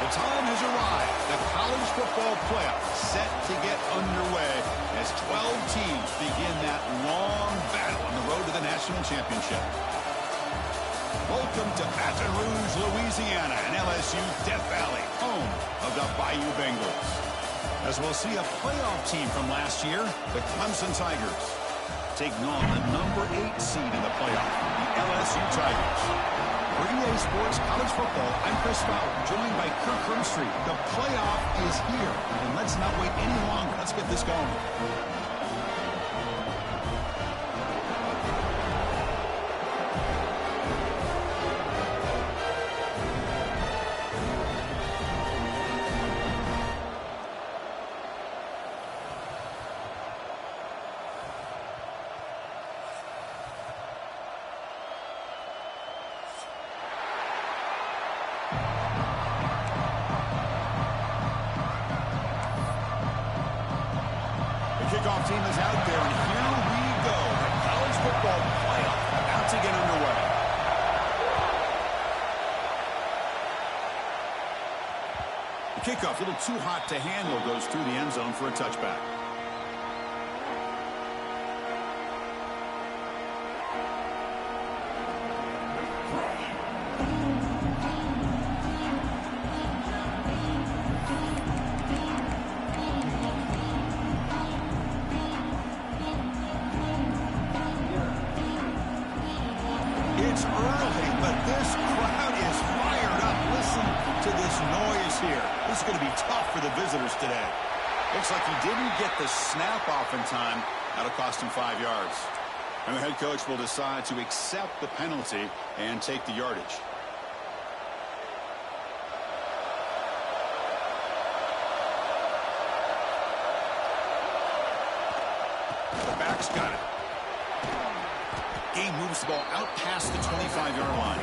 The time has arrived. The college football playoff set to get underway as 12 teams begin that long battle on the road to the national championship. Welcome to Baton Rouge, Louisiana, and LSU Death Valley, home of the Bayou Bengals. As we'll see a playoff team from last year, the Clemson Tigers, taking on the number 8 seed in the playoff, the LSU Tigers. For EA Sports College Football, I'm Chris Fowler, joined by Kirk Hermstreet. The playoff is here, and let's not wait any longer. Let's get this going. Kickoff team is out there, and here we go. The college football playoff about to get underway. The kickoff, a little too hot to handle, goes through the end zone for a touchback. It's early, but this crowd is fired up. Listen to this noise here. This is going to be tough for the visitors today. Looks like he didn't get the snap off in time. That'll cost him 5 yards. And the head coach will decide to accept the penalty and take the yardage. The back's got it. Game moves the ball out past the 25-yard line.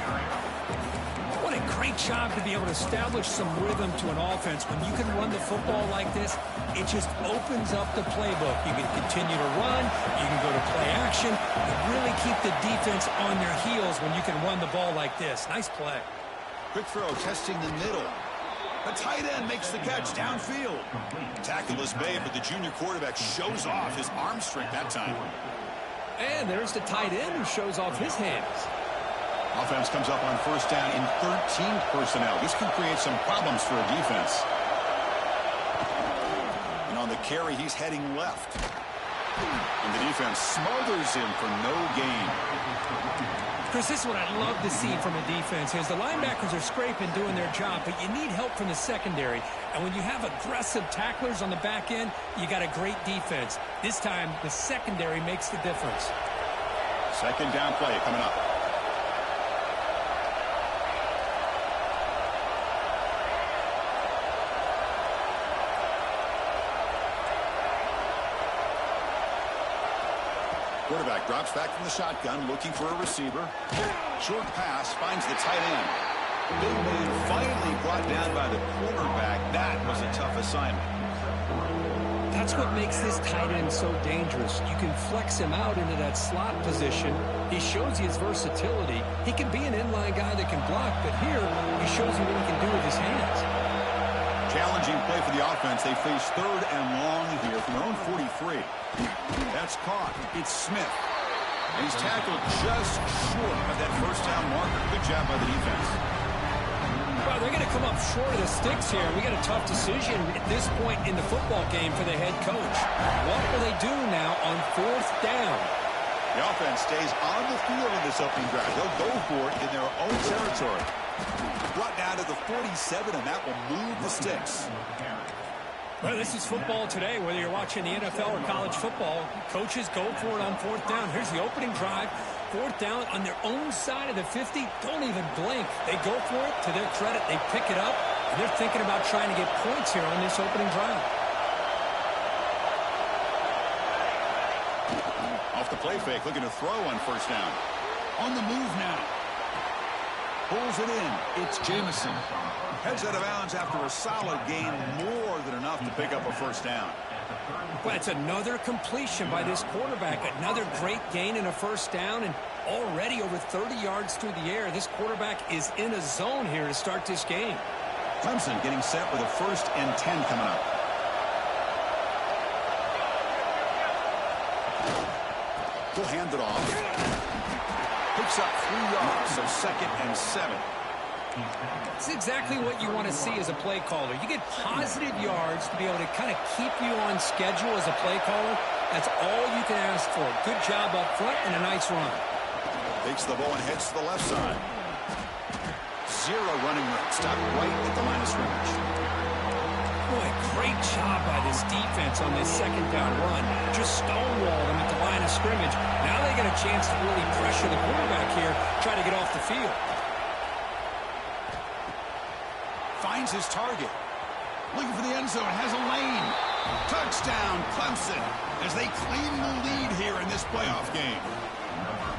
What a great job to be able to establish some rhythm to an offense. When you can run the football like this, it just opens up the playbook. You can continue to run. You can go to play action. You really keep the defense on their heels when you can run the ball like this. Nice play. Quick throw, testing the middle. The tight end makes the catch downfield. Tackle is made, but the junior quarterback shows off his arm strength that time. And there's the tight end who shows off his hands. Offense comes up on first down in 13 personnel. This can create some problems for a defense. And on the carry, he's heading left. And the defense smothers him for no gain. Chris, this is what I'd love to see from a defense is the linebackers are scraping, doing their job, but you need help from the secondary. And when you have aggressive tacklers on the back end, you got a great defense. This time, the secondary makes the difference. Second down play coming up. Quarterback drops back from the shotgun, looking for a receiver. Short pass finds the tight end. Big man finally brought down by the quarterback. That was a tough assignment. That's what makes this tight end so dangerous. You can flex him out into that slot position. He shows you his versatility. He can be an inline guy that can block, but here he shows you what he can do with his hands. Challenging play for the offense. They face third and long here from their own 43. That's caught. It's Smith. And he's tackled just short of that first down marker. Good job by the defense. Well, they're going to come up short of the sticks here. We got a tough decision at this point in the football game for the head coach. What will they do now on fourth down? The offense stays on the field in this opening drive. They'll go for it in their own territory. Brought down to the 47, and that will move the sticks. Well, this is football today, whether you're watching the NFL or college football. Coaches go for it on fourth down. Here's the opening drive. Fourth down on their own side of the 50. Don't even blink. They go for it. To their credit, they pick it up. And they're thinking about trying to get points here on this opening drive. Off the play fake, looking to throw on first down. On the move now. Pulls it in. It's Jamison. Heads out of bounds after a solid gain, more than enough to pick up a first down. Well, it's another completion by this quarterback. Another great gain and a first down, and already over 30 yards through the air. This quarterback is in a zone here to start this game. Clemson getting set with a 1st and 10 coming up. We'll hand it off. Picks up 3 yards, so 2nd and 7. It's exactly what you want to see as a play caller. You get positive yards to be able to kind of keep you on schedule as a play caller. That's all you can ask for. Good job up front and a nice run. Takes the ball and heads to the left side. 0 running room. Stopped right at the line of scrimmage. Boy, great job by this defense on this 2nd down run. Just stonewalled them at the line of scrimmage. Now they get a chance to really pressure the quarterback here, try to get off the field. Finds his target. Looking for the end zone. Has a lane. Touchdown, Clemson, as they claim the lead here in this playoff game.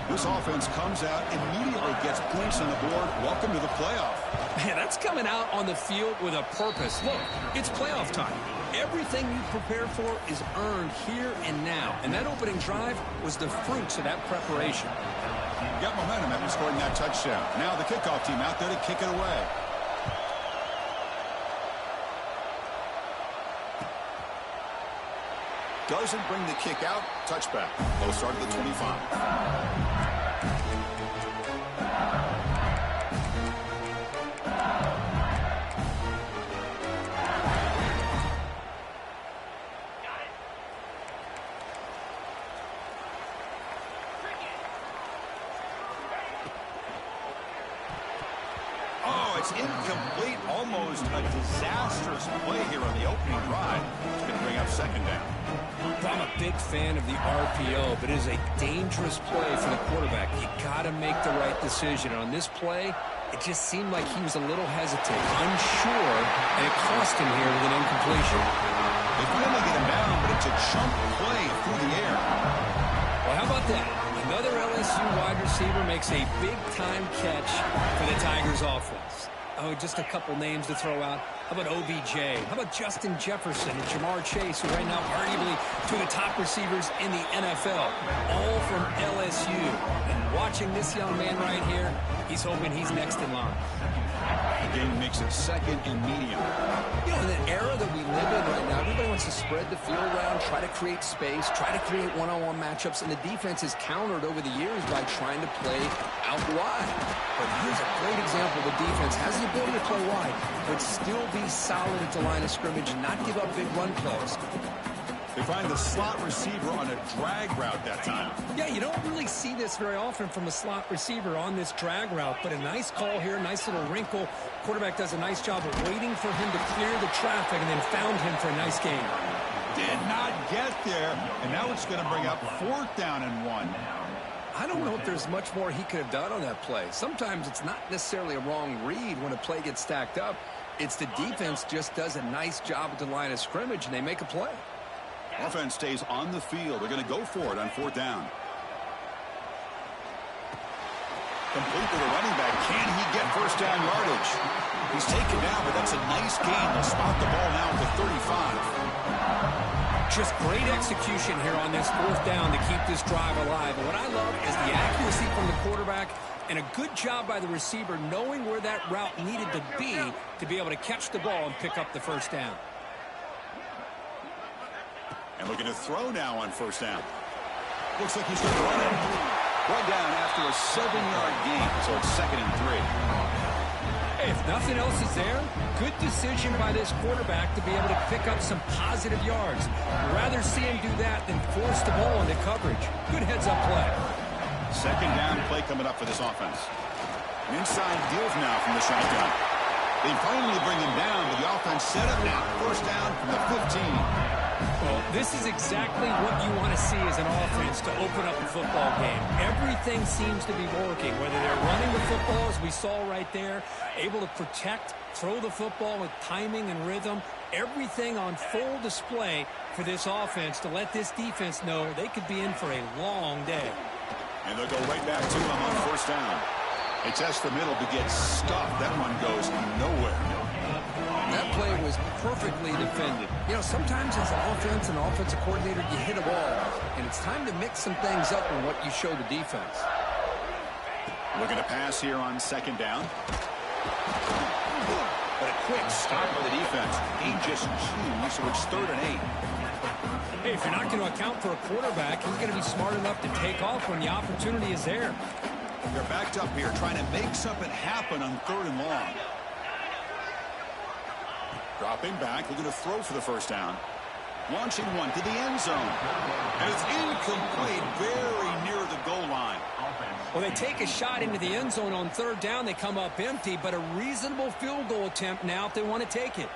This offense comes out, immediately gets points on the board. Welcome to the playoff. Man, that's coming out on the field with a purpose. Look, it's playoff time. Everything you prepare for is earned here and now. And that opening drive was the fruits of that preparation. Got momentum after scoring that touchdown. Now the kickoff team out there to kick it away. Doesn't bring the kick out. Touchback. They'll start at the 25. Oh, it's incomplete. Almost a disastrous play here on the opening drive. It's going to bring up 2nd down. I'm a big fan of the RPO, but it is a dangerous play for the quarterback. You got to make the right decision. And on this play, it just seemed like he was a little hesitant, unsure, and it cost him here with an incompletion. They finally get him down, but it's a chunk play through the air. Well, how about that? Another LSU wide receiver makes a big-time catch for the Tigers offense. Oh, just a couple names to throw out. How about OBJ? How about Justin Jefferson and Jamar Chase, who right now arguably two of the top receivers in the NFL, all from LSU. And watching this young man right here, he's hoping he's next in line. The game makes it 2nd and medium. You know, in the era that we live in right now, everybody wants to spread the field around, try to create space, try to create one-on-one matchups, and the defense is countered over the years by trying to play out wide. But here's a great example. The defense has the ability to play wide, but still be solid at the line of scrimmage and not give up big run plays. They find the slot receiver on a drag route that time. Yeah, you don't really see this very often from a slot receiver on this drag route, but a nice call here, nice little wrinkle. Quarterback does a nice job of waiting for him to clear the traffic and then found him for a nice gain. Did not get there, and now it's going to bring up 4th down and 1. I don't know if there's much more he could have done on that play. Sometimes it's not necessarily a wrong read when a play gets stacked up. It's the defense just does a nice job at the line of scrimmage, and they make a play. Offense stays on the field. They're going to go for it on 4th down. Complete to the running back. Can he get 1st down yardage? He's taken down, but that's a nice gain. They'll spot the ball now at the 35. Just great execution here on this 4th down to keep this drive alive. And what I love is the accuracy from the quarterback and a good job by the receiver knowing where that route needed to be able to catch the ball and pick up the 1st down. And looking to throw now on 1st down. Looks like he's going to run it. Run down after a 7-yard gain, so it's 2nd and 3. Hey, if nothing else is there, good decision by this quarterback to be able to pick up some positive yards. I'd rather see him do that than force the ball into coverage. Good heads-up play. 2nd down play coming up for this offense. An inside deal now from the shotgun. They finally bring him down, but the offense set up now. 1st down from the 15. Well, this is exactly what you want to see as an offense to open up a football game. Everything seems to be working, whether they're running the football, as we saw right there, able to protect, throw the football with timing and rhythm. Everything on full display for this offense to let this defense know they could be in for a long day. And they'll go right back to him on 1st down. They test the middle but get stuffed. That one goes nowhere. That play was perfectly defended. You know, sometimes as an offense and offensive coordinator, you hit a ball, and it's time to mix some things up in what you show the defense. Looking to pass here on 2nd down. But a quick stop by the defense. Gain just 2, so it's 3rd and 8. Hey, if you're not going to account for a quarterback, he's going to be smart enough to take off when the opportunity is there. They're backed up here trying to make something happen on 3rd and long. Dropping back, looking to throw for the first down. Launching one to the end zone. And it's incomplete, very near the goal line. Well, they take a shot into the end zone on 3rd down. They come up empty, but a reasonable field goal attempt now if they want to take it.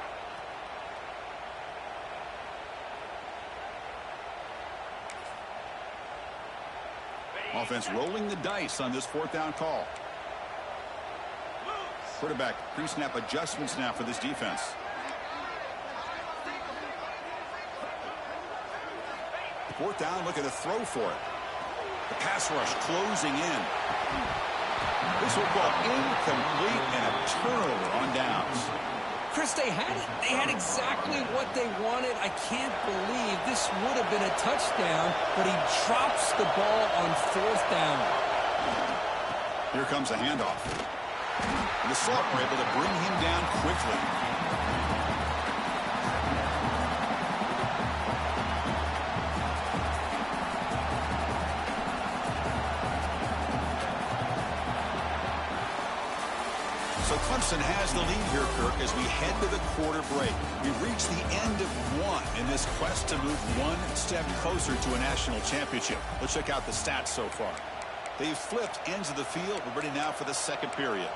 Offense rolling the dice on this 4th down call. Quarterback pre-snap adjustments now for this defense. Fourth down, looking to throw for it. The pass rush closing in. This will ball incomplete and a turnover on downs. Chris, they had it. They had exactly what they wanted. I can't believe this would have been a touchdown, but he drops the ball on 4th down. Here comes a handoff. And the Salt were able to bring him down quickly. So Clemson has the lead here, Kirk, as we head to the quarter break. We've reached the end of 1 in this quest to move 1 step closer to a national championship. Let's check out the stats so far. They've flipped ends of the field. We're ready now for the 2nd period.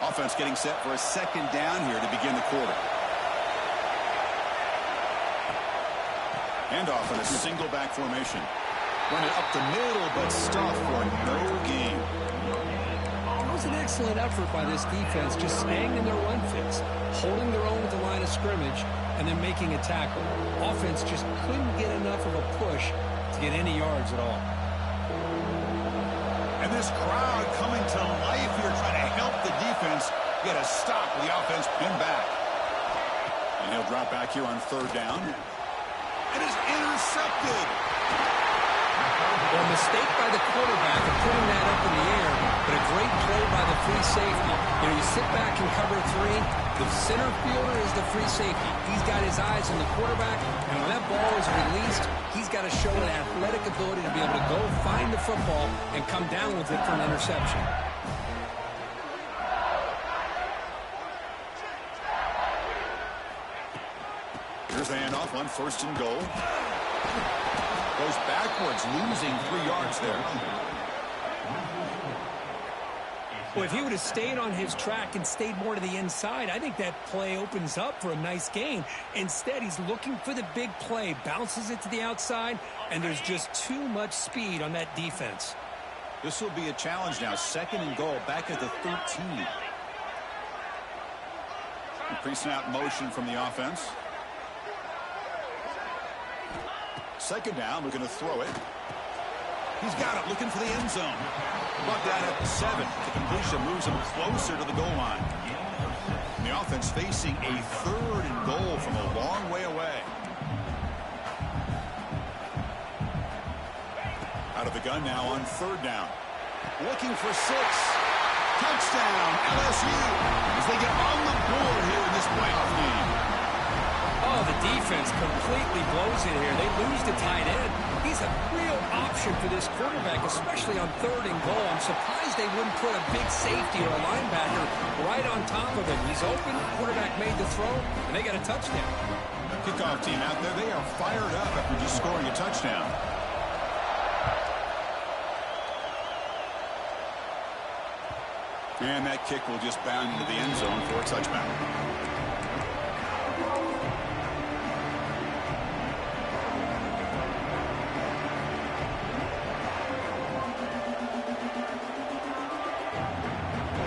Offense getting set for a 2nd down here to begin the quarter. Handoff in a single back formation. Running up the middle, but stopped for no gain. It was an excellent effort by this defense, just staying in their run fits, holding their own at the line of scrimmage, and then making a tackle. Offense just couldn't get enough of a push to get any yards at all. And this crowd coming to life here, trying to help the defense get a stop with the offense pinned back. And he'll drop back here on 3rd down. It is intercepted. Well, a mistake by the quarterback of putting that up in the air, but a great play by the free safety. You know, you sit back and cover 3. The center fielder is the free safety. He's got his eyes on the quarterback, and when that ball is released, he's got to show an athletic ability to be able to go find the football and come down with it for an interception. Here's the handoff on 1st and goal. Goes backwards, losing 3 yards there. Well, if he would have stayed on his track and stayed more to the inside, I think that play opens up for a nice gain. Instead, he's looking for the big play, bounces it to the outside, and there's just too much speed on that defense. This will be a challenge now. 2nd and goal, back at the 13. Pre-snap motion from the offense. 2nd down, looking to throw it. He's got it, looking for the end zone. Brought down at the 7. The completion moves him closer to the goal line. And the offense facing a 3rd and goal from a long way away. Out of the gun now on 3rd down. Looking for 6. Touchdown, LSU, as they get on the board here in this playoff game. Oh, the defense completely blows it here. They lose the tight end. He's a real option for this quarterback, especially on 3rd and goal. I'm surprised they wouldn't put a big safety or a linebacker right on top of him. He's open, quarterback made the throw, and they got a touchdown. Kickoff team out there, they are fired up after just scoring a touchdown. And that kick will just bound into the end zone for a touchback.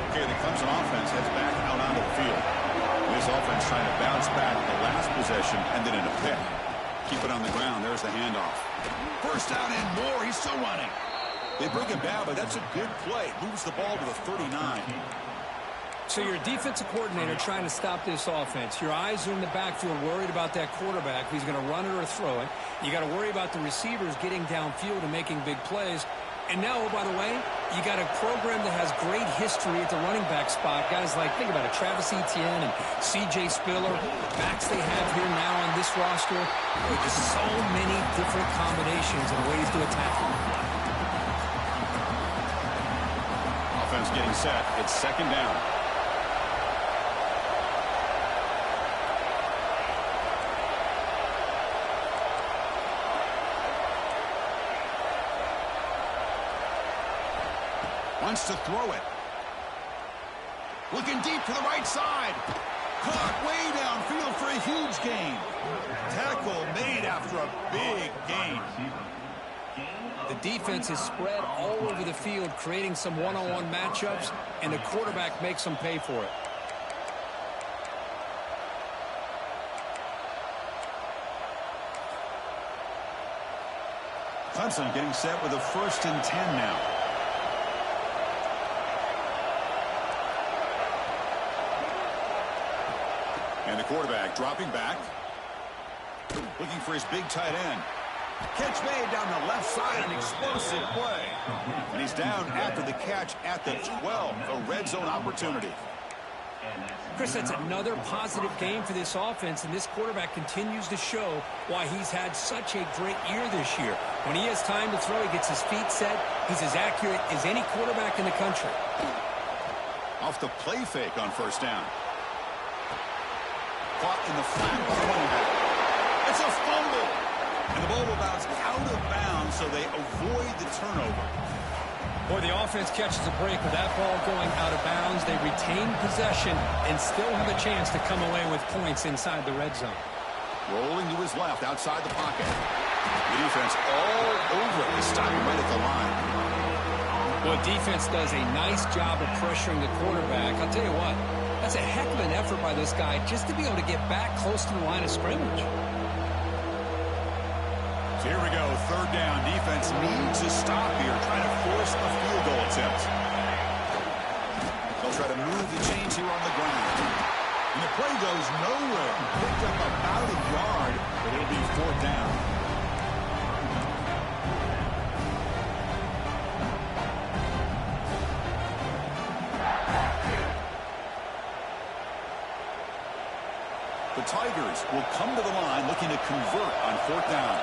Okay, the Clemson offense heads back out onto the field. This offense trying to bounce back the last possession and then in a pick. Keep it on the ground. There's the handoff. First down and more. He's still running. They bring him down, but that's a good play. Moves the ball to the 39. So you're a defensive coordinator trying to stop this offense. Your eyes are in the backfield, worried about that quarterback, who's going to run it or throw it. You got to worry about the receivers getting downfield and making big plays. And now, oh, by the way, you got a program that has great history at the running back spot. Guys like, think about it, Travis Etienne and C.J. Spiller, backs they have here now on this roster. There are just so many different combinations and ways to attack. Offense getting set. It's second down. Wants to throw it. Looking deep to the right side. Caught way downfield for a huge gain. Tackle made after a big gain. The defense is spread all over the field, creating some one-on-one matchups, and the quarterback makes them pay for it. Clemson getting set with a 1st and 10 now. And the quarterback dropping back. Looking for his big tight end. Catch made down the left side, an explosive play. And he's down after the catch at the 12, a red zone opportunity. Chris, that's another positive game for this offense, and this quarterback continues to show why he's had such a great year this year. When he has time to throw, he gets his feet set. He's as accurate as any quarterback in the country. Off the play fake on 1st down. Caught in the flat by the running back. It's a fumble. And the ball will bounce out of bounds, so they avoid the turnover. Boy, the offense catches a break with that ball going out of bounds. They retain possession and still have a chance to come away with points inside the red zone. Rolling to his left outside the pocket. The defense all over it. They stop him right at the line. Well, defense does a nice job of pressuring the quarterback. I'll tell you what, that's a heck of an effort by this guy just to be able to get back close to the line of scrimmage. So here we go, 3rd down. Defense needs a stop here, trying to force a field goal attempt. They'll try to move the chains here on the ground. And the play goes nowhere. Picked up about a yard, but it'll be 4th down. The Tigers will come to the line looking to convert on 4th down.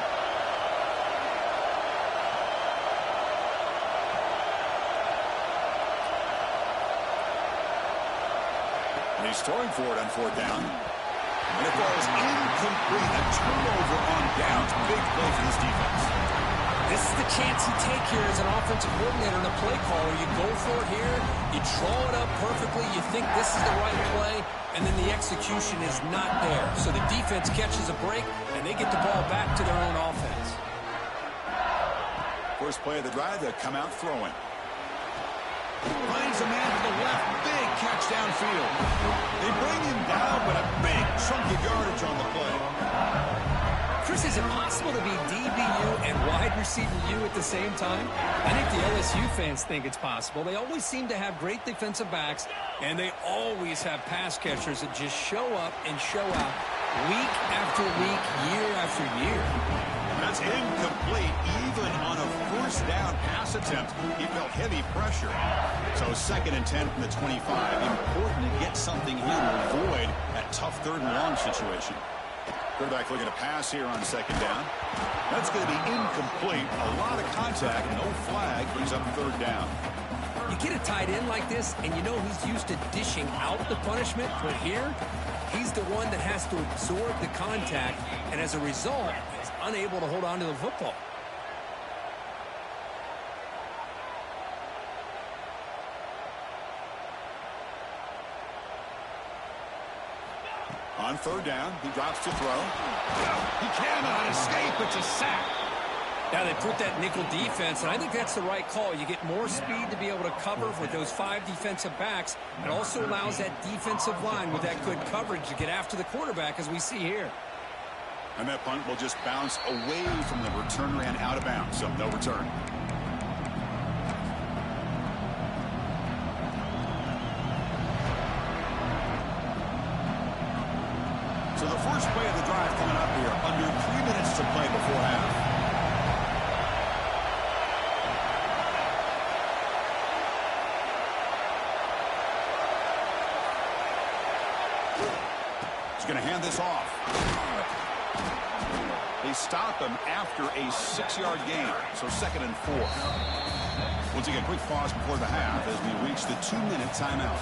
And he's throwing for it on 4th down. And it falls incomplete. A turnover on downs. Big play for this defense. This is the chance you take here as an offensive coordinator and a play caller. You go for it here. You draw it up perfectly. You think this is the right play. And then the execution is not there. So the defense catches a break, and they get the ball back to their own offense. First play of the drive, they'll come out throwing. Finds a man to the left. Big catch downfield. They bring him down, but a big chunk of yardage on the play. Chris, is it possible to be DBU and wide receiver U at the same time? I think the LSU fans think it's possible. They always seem to have great defensive backs, and they always have pass catchers that just show up and show out week after week, year after year. That's incomplete, even on a 1st down pass attempt. He felt heavy pressure. So 2nd and 10 from the 25. Important to get something here to avoid that tough 3rd and long situation. Quarterback looking to pass here on 2nd down. That's going to be incomplete. A lot of contact, no flag, brings up 3rd down. You get a tight end like this, and you know he's used to dishing out the punishment, but here, he's the one that has to absorb the contact, and as a result, he's unable to hold on to the football. On 3rd down, he drops to throw. He cannot escape. It's a sack. Now they put that nickel defense, and I think that's the right call. You get more speed to be able to cover with those 5 defensive backs. It also allows that defensive line with that good coverage to get after the quarterback, as we see here. And that punt will just bounce away from the returner and out of bounds, so no return. So the first play of the drive coming up here, under 3 minutes to play before half. going to hand this off. They stop him after a 6-yard gain, so 2nd and 4. We'll take a quick pause before the half as we reach the 2-minute timeout.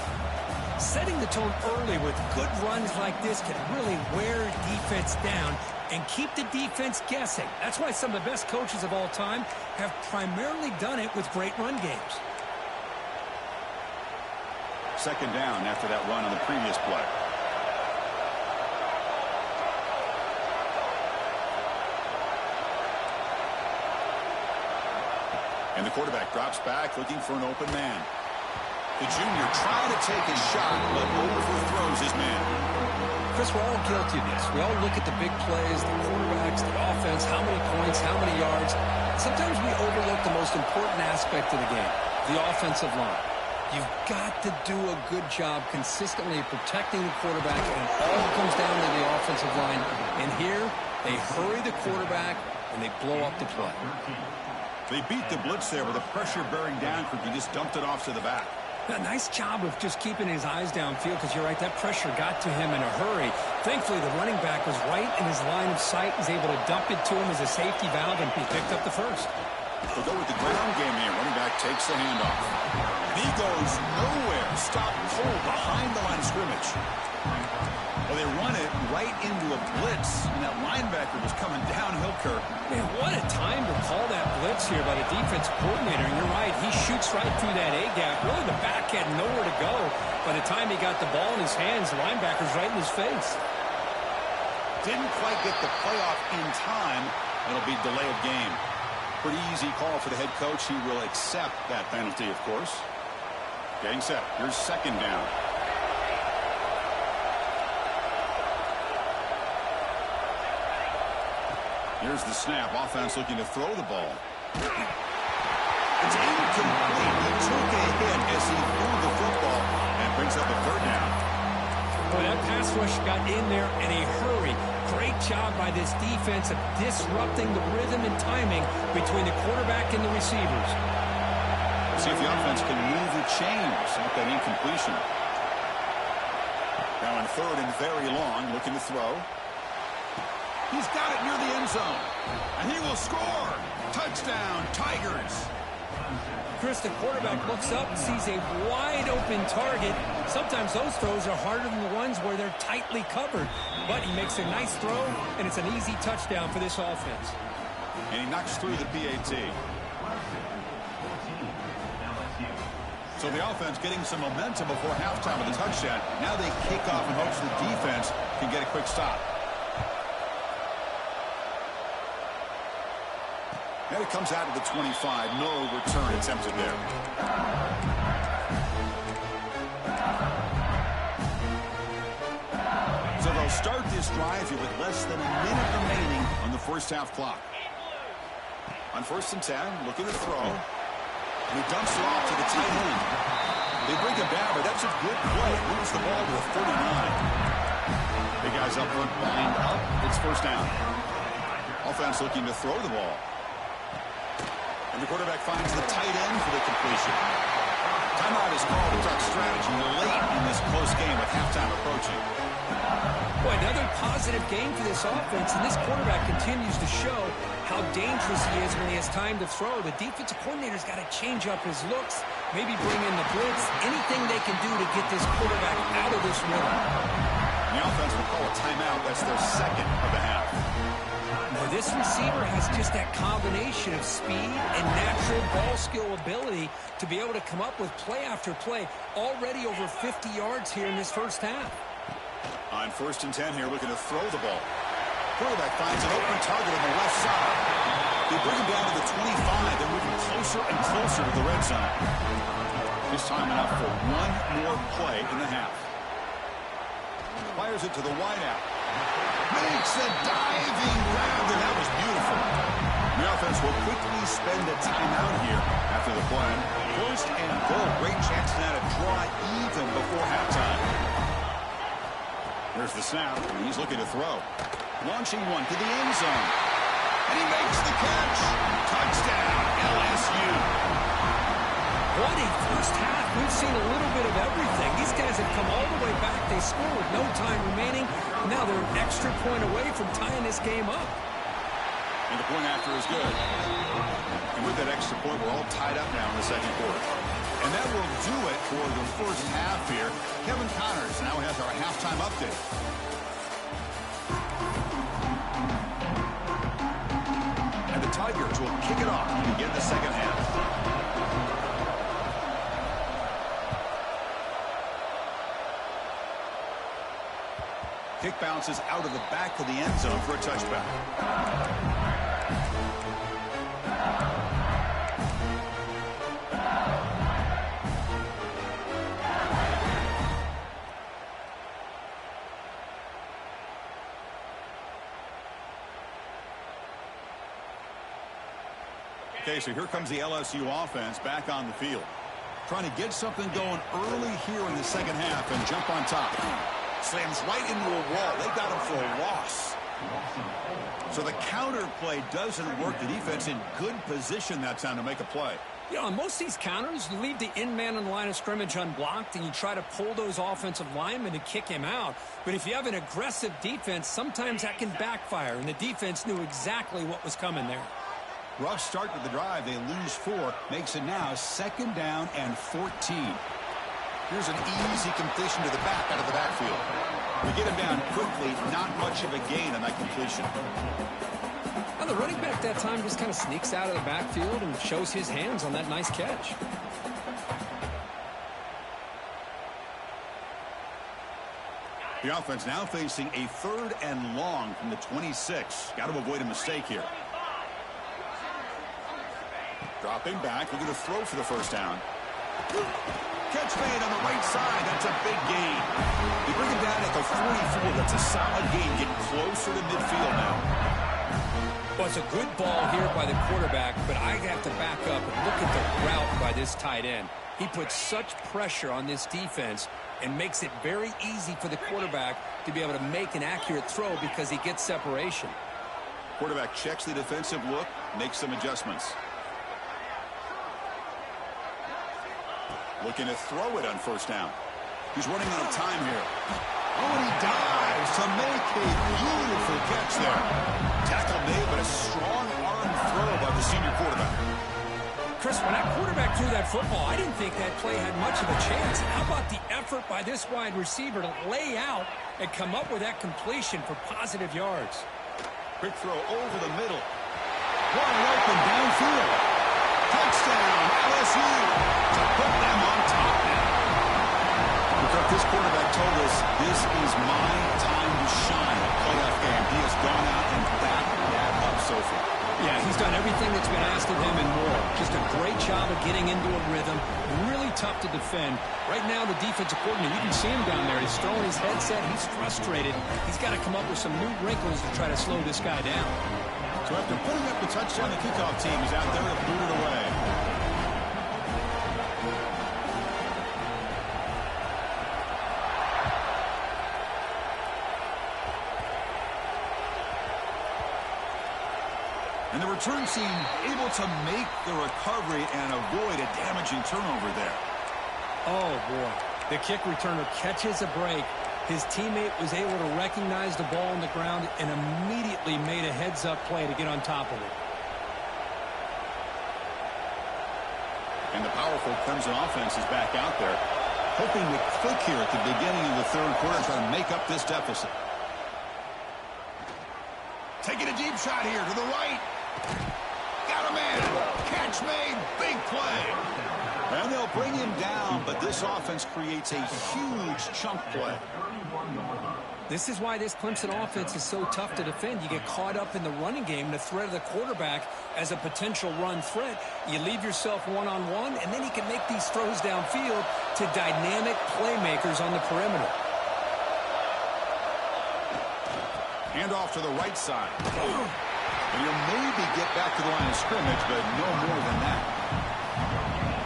Setting the tone early with good runs like this can really wear defense down and keep the defense guessing. That's why some of the best coaches of all time have primarily done it with great run games. 2nd down after that run on the previous play. And the quarterback drops back looking for an open man. The junior trying to take his shot, but overthrows his man. Chris, we're all guilty of this. We all look at the big plays, the quarterbacks, the offense, how many points, how many yards. Sometimes we overlook the most important aspect of the game, the offensive line. You've got to do a good job consistently protecting the quarterback, and it all comes down to the offensive line. And here, they hurry the quarterback, and they blow up the play. They beat the blitz there with the pressure bearing down. He just dumped it off to the back. A nice job of just keeping his eyes downfield, because you're right, that pressure got to him in a hurry. Thankfully, the running back was right in his line of sight. He's able to dump it to him as a safety valve, and he picked up the first. They'll go with the ground game here. Running back takes the handoff. And he goes nowhere. Stopped cold behind the line of scrimmage. Well, they run it right into a blitz, and that linebacker was coming downhill, Kirk. Man, what a time to call that blitz here by the defense coordinator. And you're right, he shoots right through that A-gap. Really, the back had nowhere to go. By the time he got the ball in his hands, the linebacker's right in his face. Didn't quite get the playoff in time. It'll be delay of game. Pretty easy call for the head coach. He will accept that penalty, of course. Getting set. Here's 2nd down. Here's the snap. Offense looking to throw the ball. It's incomplete. He took a hit as he threw the football and brings up a 3rd down. Boy, that pass rush got in there in a hurry. Great job by this defense of disrupting the rhythm and timing between the quarterback and the receivers. See if the offense can move the chains with that incompletion. Now in 3rd and very long, looking to throw. He's got it near the end zone. And he will score. Touchdown, Tigers. Chris, the quarterback looks up and sees a wide-open target. Sometimes those throws are harder than the ones where they're tightly covered. But he makes a nice throw, and it's an easy touchdown for this offense. And he knocks through the PAT. So the offense getting some momentum before halftime with a touchdown. Now they kick off in hopes the defense can get a quick stop. And it comes out of the 25. No return attempted there. So they'll start this drive here with less than a minute remaining on the first half clock. On 1st and 10, looking to throw. And he dumps it off to the tight end. They bring him down, but that's a good play. Moves the ball to a 39. Big guys up front, lined up. It's 1st down. Offense looking to throw the ball. And the quarterback finds the tight end for the completion. Timeout is called to talk strategy late in this close game with halftime approaching. Boy, another positive game for this offense, and this quarterback continues to show how dangerous he is when he has time to throw. The defensive coordinator's got to change up his looks, maybe bring in the blitz, anything they can do to get this quarterback out of this rhythm. And the offense will call a timeout. That's their 2nd of the half. Now, this receiver has just that combination of speed and natural ball skill ability to be able to come up with play after play. Already over 50 yards here in this first half. On 1st and 10 here, looking to throw the ball. Quarterback finds an open target on the left side. They bring him down to the 25. They're moving closer and closer to the red zone. This time enough for one more play in the half. Fires it to the wideout. Makes a diving grab, and that was beautiful. The offense will quickly spend a timeout here after the play. 1st and goal. Great chance now to draw even before halftime. There's the snap, and he's looking to throw. Launching one to the end zone. And he makes the catch. Touchdown, LSU. What a first half. We've seen a little bit of everything. These guys have come all the way back. They score with no time remaining. Now now they're an extra point away from tying this game up. And the point after is good. And with that extra point, we're all tied up now in the second quarter. And that will do it for the first half here. Kevin Connors now has our halftime update. And the Tigers will kick it off to begin the second half. Kick bounces out of the back of the end zone for a touchback. Okay, so here comes the LSU offense back on the field. Trying to get something going early here in the second half and jump on top. Slams right into a wall. They got him for a loss. So the counter play doesn't work. The defense in good position that time to make a play. You know, on most of these counters, you leave the in man on the line of scrimmage unblocked, and you try to pull those offensive linemen to kick him out. But if you have an aggressive defense, sometimes that can backfire, and the defense knew exactly what was coming there. Rough start to the drive. They lose 4. Makes it now second down and 14. Here's an easy completion to the back out of the backfield. We get him down quickly. Not much of a gain on that completion. Now the running back that time just kind of sneaks out of the backfield and shows his hands on that nice catch. The offense now facing a 3rd and long from the 26. Got to avoid a mistake here. Dropping back, looking to throw for the first down. Catch made on the right side. That's a big gain. They bring him down at the 44. That's a solid gain. Getting closer to midfield now. Well, it's a good ball here by the quarterback, but I have to back up and look at the route by this tight end. He puts such pressure on this defense and makes it very easy for the quarterback to be able to make an accurate throw because he gets separation. Quarterback checks the defensive look, makes some adjustments. Looking to throw it on first down. He's running out of time here. Oh, and he dives to make a beautiful catch there. Tackle made, but a strong arm throw by the senior quarterback. Chris, when that quarterback threw that football, I didn't think that play had much of a chance. How about the effort by this wide receiver to lay out and come up with that completion for positive yards? Quick throw over the middle. Wide open downfield. Touchdown, LSU, to put them on top now. Because this quarterback told us this is my time to shine. Playoff game. He has gone out and backed that up so far. Yeah, he's done everything that's been asked of him and more. Just a great job of getting into a rhythm. Really tough to defend. Right now, the defensive coordinator, you can see him down there. He's throwing his headset. He's frustrated. He's got to come up with some new wrinkles to try to slow this guy down. So after putting up the touchdown, the kickoff team is out there to boot it away. And the return team able to make the recovery and avoid a damaging turnover there. Oh, boy. The kick returner catches a break. His teammate was able to recognize the ball on the ground and immediately made a heads-up play to get on top of it. And the powerful Clemson offense is back out there, hoping to click here at the beginning of the third quarter, trying to make up this deficit. Taking a deep shot here to the right. Got a man. Catch made. Big play. And they'll bring him down, but this offense creates a huge chunk play. This is why this Clemson offense is so tough to defend. You get caught up in the running game, the threat of the quarterback as a potential run threat. You leave yourself one-on-one, and then you can make these throws downfield to dynamic playmakers on the perimeter. Hand off to the right side. And you'll maybe get back to the line of scrimmage, but no more than that.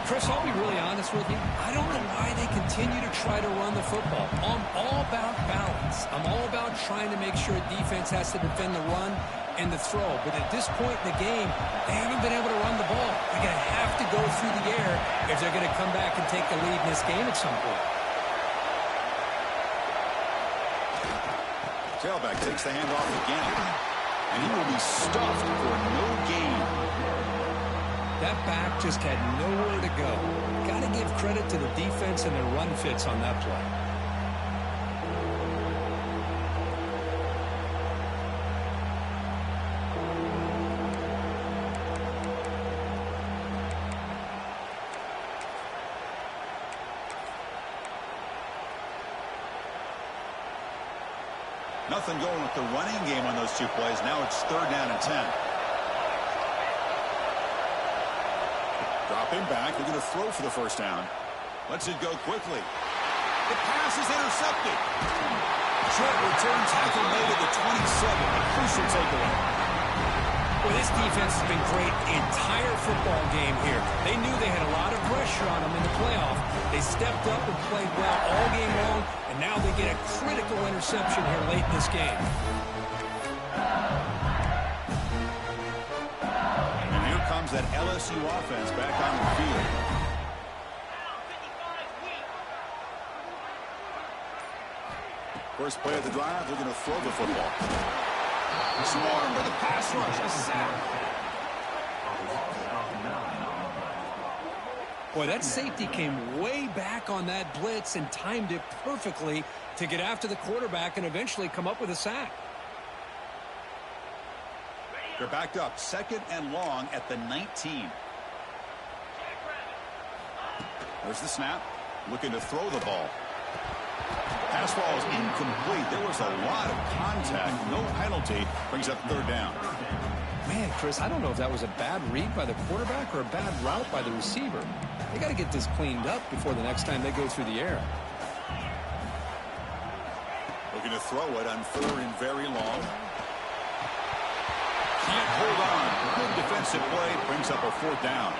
Chris, I'll be really honest with you. I don't know why they continue to try to run the football. I'm all about balance. I'm all about trying to make sure defense has to defend the run and the throw. But at this point in the game, they haven't been able to run the ball. They're going to have to go through the air if they're going to come back and take the lead in this game at some point. Tailback takes the handoff again. And he will be stuffed for no gain. That back just had nowhere to go. Got to give credit to the defense and their run fits on that play. Nothing going with the running game on those two plays. Now it's 3rd down and 10. Dropping back. They're going to throw for the first down. Lets it go quickly. The pass is intercepted. Short return tackle made at the 27. A crucial takeaway. Well, this defense has been great the entire football game here. They knew they had a lot of pressure on them in the playoff. They stepped up and played well all game long, and now they get a critical interception here late in this game. And here comes that LSU offense back on the field. First play of the drive, they're going to throw the football. Swarm with a pass rush, a sack. Boy, that safety came way back on that blitz and timed it perfectly to get after the quarterback and eventually come up with a sack. They're backed up 2nd and long at the 19. There's the snap. Looking to throw the ball. Pass ball is incomplete. There was a lot of contact. No penalty. Brings up 3rd down. Man, Chris, I don't know if that was a bad read by the quarterback or a bad route by the receiver. They got to get this cleaned up before the next time they go through the air. Looking to throw it on 3rd and very long. Can't hold on. Good defensive play. Brings up a 4th down.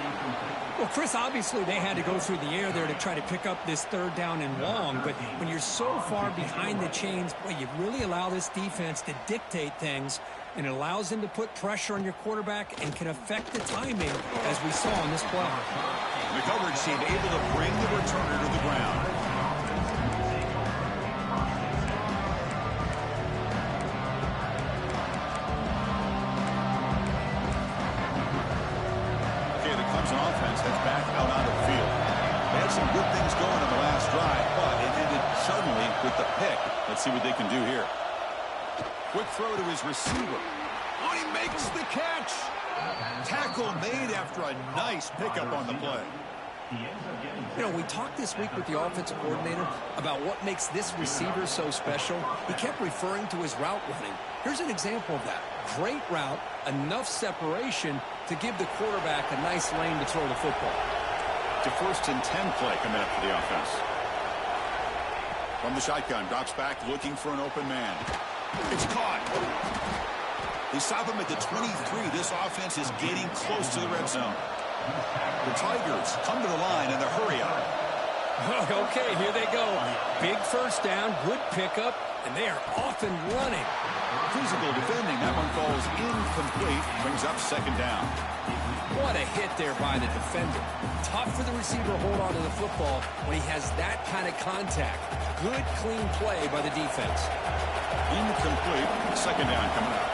Well, Chris, obviously they had to go through the air there to try to pick up this 3rd down and long. But when you're so far behind the chains, boy, you really allow this defense to dictate things. And it allows them to put pressure on your quarterback and can affect the timing, as we saw in this play. The coverage team able to bring the returner to the ground. Okay, the Clemson offense heads back out onto the field. They had some good things going on the last drive, but it ended suddenly with the pick. Let's see what they can do here. Quick throw to his receiver. Oh, he makes the catch. Tackle made after a nice pickup on the play. You know, we talked this week with the offensive coordinator about what makes this receiver so special. He kept referring to his route running. Here's an example of that. Great route, enough separation to give the quarterback a nice lane to throw the football. To 1st and 10 play coming up for the offense. From the shotgun, drops back looking for an open man. It's caught. They stop him at the 23. This offense is getting close to the red zone. The Tigers come to the line in a hurry up. Okay, here they go. Big 1st down, good pickup, and they are off and running. Physical defending. That one falls incomplete. Brings up 2nd down. What a hit there by the defender. Tough for the receiver to hold on to the football when he has that kind of contact. Good, clean play by the defense. Incomplete. 2nd down coming up.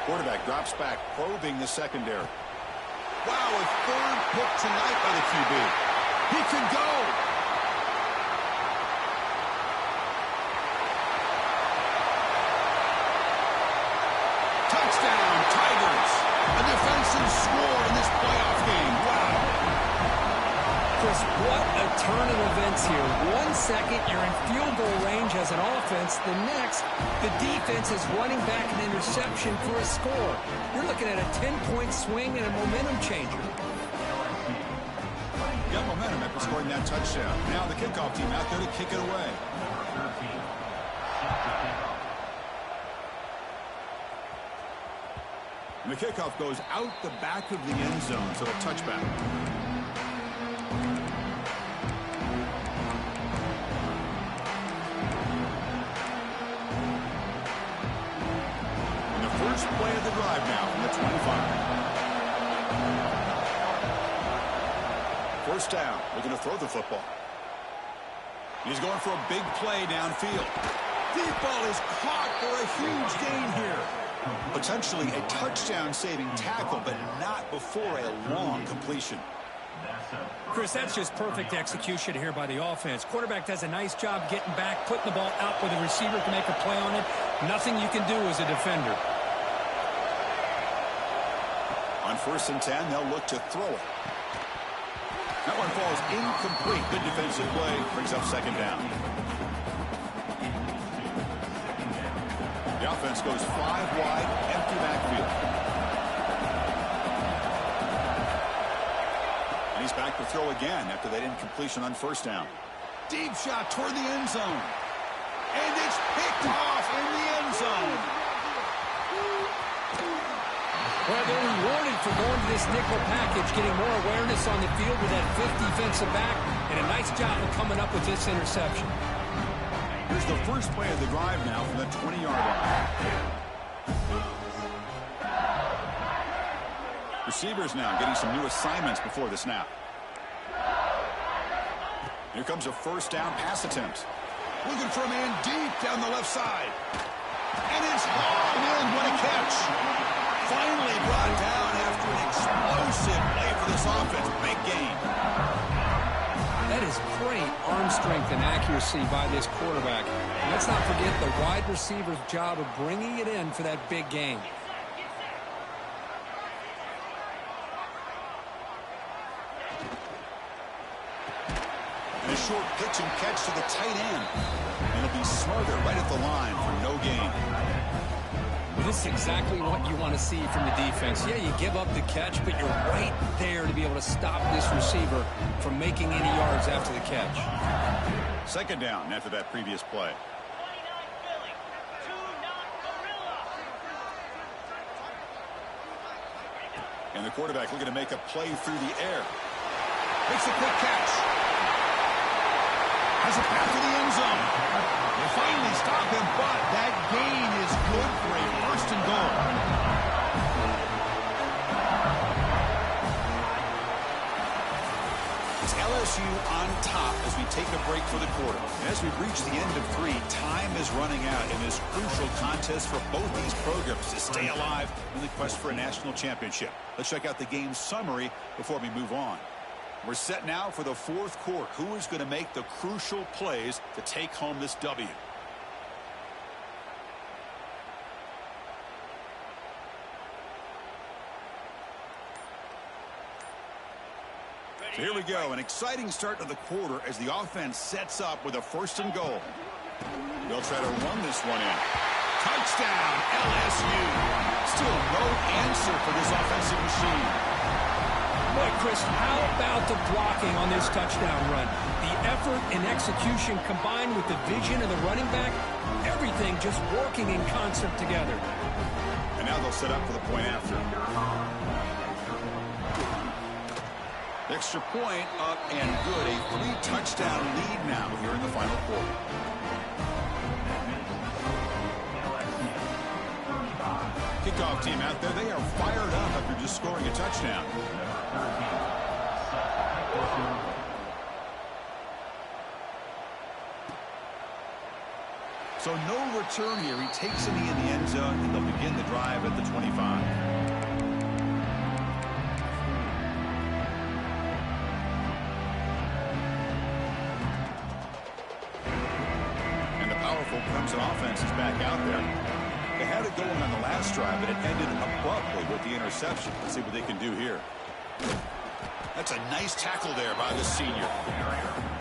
Quarterback drops back, probing the secondary. Wow, a 3rd pick tonight by the QB. He can go. Touchdown, Tigers. A defensive score in this playoff game. Wow. Chris, what a turn of events here. 1 second, you're in field goal range as an offense. The next, the defense is running back an interception for a score. You're looking at a 10-point swing and a momentum changer. Got momentum after scoring that touchdown. Now the kickoff team out there to kick it away. And the kickoff goes out the back of the end zone, so a touchback. And the first play of the drive now from the 25. First down. Looking to throw the football. He's going for a big play downfield. Deep ball is caught for a huge gain here. Potentially a touchdown-saving tackle, but not before a long completion. Chris, that's just perfect execution here by the offense. Quarterback does a nice job getting back, putting the ball out where the receiver can make a play on it. Nothing you can do as a defender. On 1st and 10, they'll look to throw it. That one falls incomplete. Good defensive play. Brings up 2nd down. The offense goes 5 wide, empty backfield. And he's back to throw again after that incompletion on 1st down. Deep shot toward the end zone. And it's picked off in the end zone. Well, they're rewarded for going to this nickel package, getting more awareness on the field with that 5th defensive back, and a nice job of coming up with this interception. Here's the first play of the drive now from the 20-yard line. Receivers now getting some new assignments before the snap. Here comes a 1st down pass attempt. Looking for a man deep down the left side. And it's hauled in. What a catch. Finally brought down after an explosive play for this offense. Big gain. That is great arm strength and accuracy by this quarterback. And let's not forget the wide receiver's job of bringing it in for that big gain. And a short pitch and catch to the tight end. And it'll be Smarter right at the line for no gain. This is exactly what you want to see from the defense. Yeah, you give up the catch, but you're right there to be able to stop this receiver from making any yards after the catch. 2nd down after that previous play. And the quarterback looking to make a play through the air. Makes a quick catch. Has a path to the end zone. They finally stop him, but that gain is good for a 1st and goal. It's LSU on top as we take a break for the quarter. And as we reach the end of 3, time is running out in this crucial contest for both these programs to stay alive in the quest for a national championship. Let's check out the game summary before we move on. We're set now for the 4th quarter. Who is going to make the crucial plays to take home this W? So here we go. An exciting start to the quarter as the offense sets up with a 1st and goal. They'll try to run this one in. Touchdown, LSU. Still no answer for this offensive machine. Boy, Chris, how about the blocking on this touchdown run? The effort and execution combined with the vision of the running back, everything just working in concert together. And now they'll set up for the point after. Extra point up and good. A 3-touchdown lead now here in the final quarter. Kickoff team out there, they are fired up after just scoring a touchdown. So no return here. He takes it in the end zone, and they'll begin the drive at the 25. And the powerful Clemson offense is back out there. They had it going on the last drive, but it ended abruptly with the interception. Let's see what they can do here. That's a nice tackle there by the senior.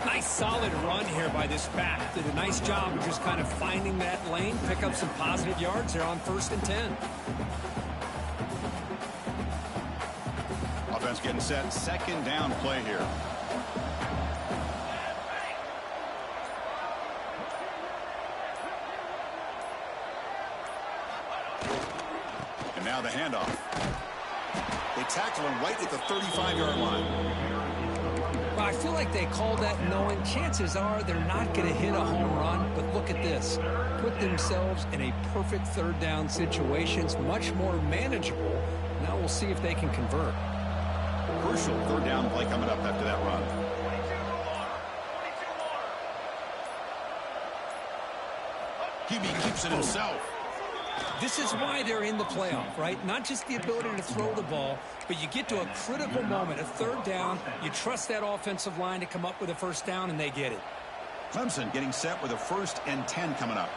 Nice solid run here by this back. Did a nice job of just kind of finding that lane, pick up some positive yards there on 1st and 10. Offense getting set. 2nd down play here. And now the handoff. They tackle him right at the 35-yard line. Well, I feel like they called that knowing chances are they're not going to hit a home run, but look at this. Put themselves in a perfect 3rd down situations, much more manageable. Now we'll see if they can convert. Crucial 3rd down play coming up after that run. QB keeps it himself. This is why they're in the playoff, right? Not just the ability to throw the ball, but you get to a critical moment, a third down. You trust that offensive line to come up with a first down, and they get it. Clemson getting set with a 1st and 10 coming up.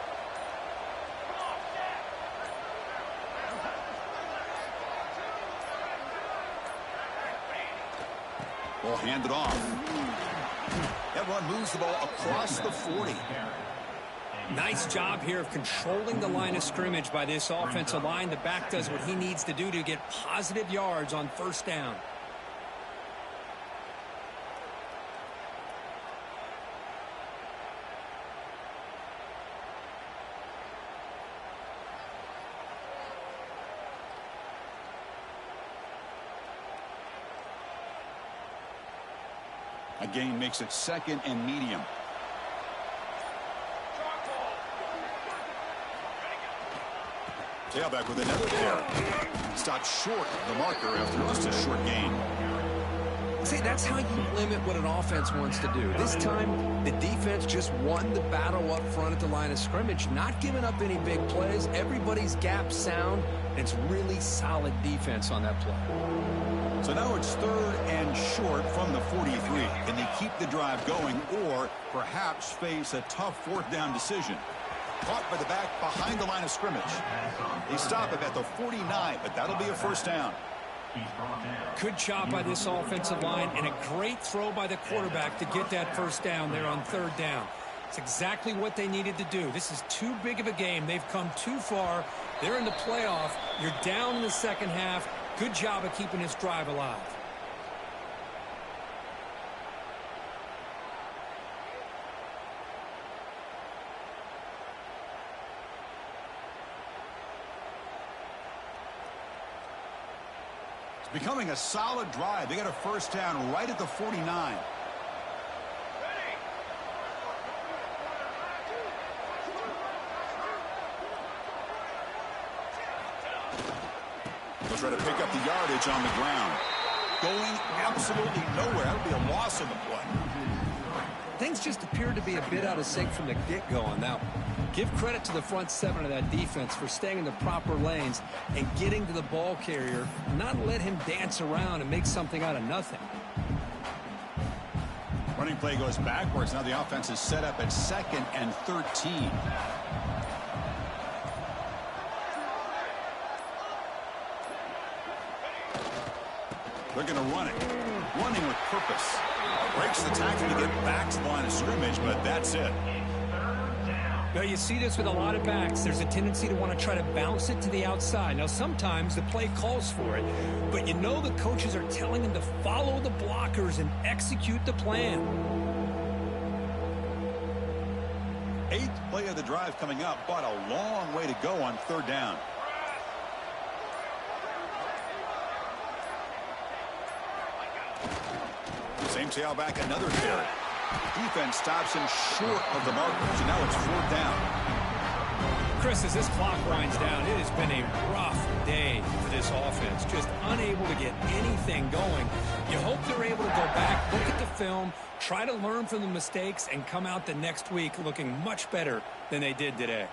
Ball handed off. That run moves the ball across the 40. Nice job here of controlling the line of scrimmage by this offensive line. The back does what he needs to do to get positive yards on first down. A gain makes it 2nd and medium. Tailback with another carry. Stopped short of the marker after just a short gain. See, that's how you limit what an offense wants to do. This time, the defense just won the battle up front at the line of scrimmage, not giving up any big plays. Everybody's gap sound, and it's really solid defense on that play. So now it's 3rd and short from the 43. Can they keep the drive going or perhaps face a tough 4th down decision? Caught by the back behind the line of scrimmage. They stop him at the 49, but that'll be a first down. Good job by this offensive line and a great throw by the quarterback to get that first down there on 3rd down. It's exactly what they needed to do. This is too big of a game. They've come too far. They're in the playoff. You're down in the second half. Good job of keeping this drive alive. It's becoming a solid drive. They got a first down right at the 49. They'll try to pick up the yardage on the ground. Going absolutely nowhere. That'll be a loss on the play. Things just appeared to be a bit out of sync from the get-go on that one. Give credit to the front 7 of that defense for staying in the proper lanes and getting to the ball carrier, not let him dance around and make something out of nothing. Running play goes backwards. Now the offense is set up at 2nd and 13. They're going to run it. Running with purpose. Breaks the tackle to get back to the line of scrimmage, but that's it. Well, you see this with a lot of backs. There's a tendency to want to try to bounce it to the outside. Now, sometimes the play calls for it, but you know the coaches are telling them to follow the blockers and execute the plan. 8th play of the drive coming up, but a long way to go on 3rd down. Same tailback, another carry. Defense stops him short of the marker, so now it's 4th down. Chris, as this clock winds down, it has been a rough day for this offense. Just unable to get anything going. You hope they're able to go back, look at the film, try to learn from the mistakes, and come out the next week looking much better than they did today.